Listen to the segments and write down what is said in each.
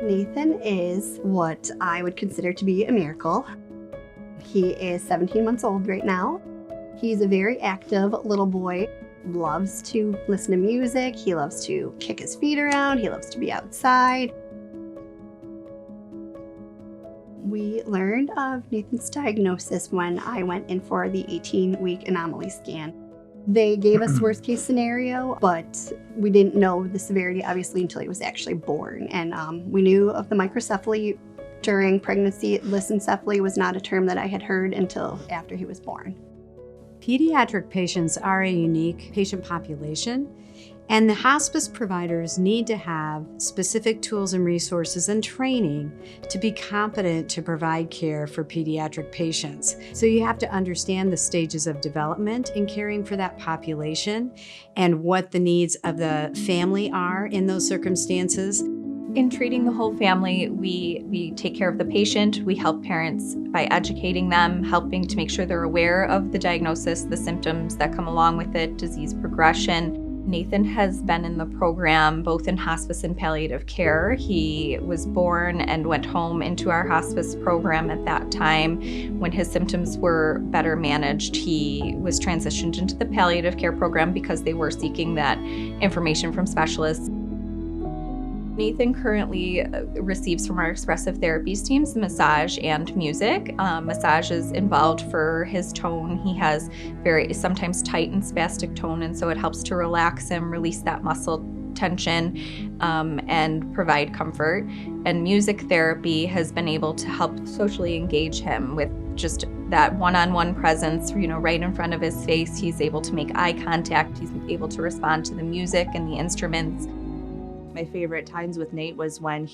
Nathan is what I would consider to be a miracle. He is 17 months old right now. He's a very active little boy, loves to listen to music, he loves to kick his feet around, he loves to be outside. We learned of Nathan's diagnosis when I went in for the 18-week anomaly scan. They gave us worst case scenario, but we didn't know the severity obviously until he was actually born. And we knew of the microcephaly during pregnancy. Lissencephaly was not a term that I had heard until after he was born. Pediatric patients are a unique patient population, and the hospice providers need to have specific tools and resources and training to be competent to provide care for pediatric patients. So you have to understand the stages of development in caring for that population and what the needs of the family are in those circumstances. In treating the whole family, we take care of the patient. We help parents by educating them, helping to make sure they're aware of the diagnosis, the symptoms that come along with it, disease progression. Nathan has been in the program both in hospice and palliative care. He was born and went home into our hospice program at that time. When his symptoms were better managed, he was transitioned into the palliative care program because they were seeking that information from specialists. Nathan currently receives from our expressive therapies teams massage and music. Massage is involved for his tone. He has very sometimes tight and spastic tone, and so it helps to relax him, release that muscle tension, and provide comfort. And music therapy has been able to help socially engage him with just that one-on-one presence, right in front of his face. He's able to make eye contact. He's able to respond to the music and the instruments. My favorite times with Nate was when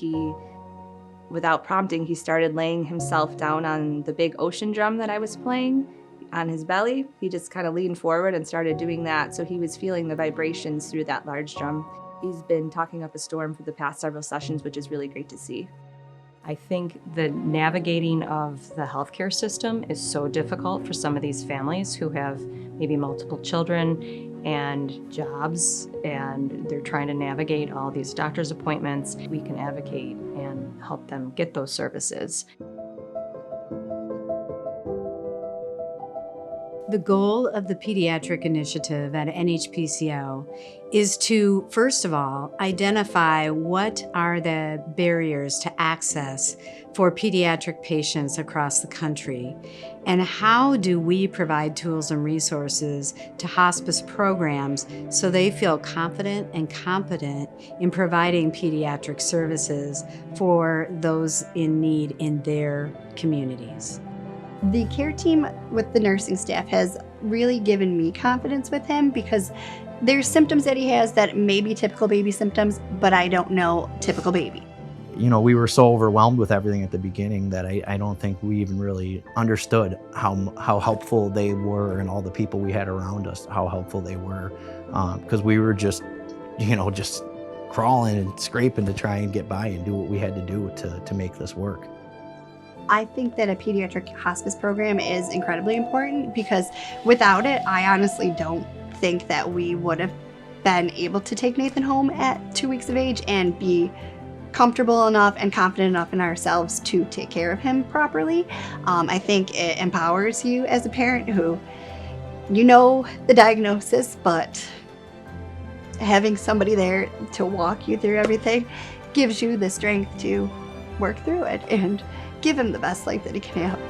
without prompting, he started laying himself down on the big ocean drum that I was playing on his belly. He just kind of leaned forward and started doing that, so he was feeling the vibrations through that large drum. He's been talking up a storm for the past several sessions, which is really great to see. I think the navigating of the healthcare system is so difficult for some of these families who have maybe multiple children and jobs, and they're trying to navigate all these doctor's appointments. We can advocate and help them get those services. The goal of the Pediatric Initiative at NHPCO is to, first of all, identify what are the barriers to access for pediatric patients across the country, and how do we provide tools and resources to hospice programs so they feel confident and competent in providing pediatric services for those in need in their communities. The care team with the nursing staff has really given me confidence with him because there's symptoms that he has that may be typical baby symptoms, but I don't know typical baby. We were so overwhelmed with everything at the beginning that I don't think we even really understood how helpful they were, and all the people we had around us, how helpful they were, because we were just crawling and scraping to try and get by and do what we had to do to make this work. I think that a pediatric hospice program is incredibly important because without it, I honestly don't think that we would have been able to take Nathan home at 2 weeks of age and be comfortable enough and confident enough in ourselves to take care of him properly. I think it empowers you as a parent who, the diagnosis, but having somebody there to walk you through everything gives you the strength to work through it and give him the best life that he can have.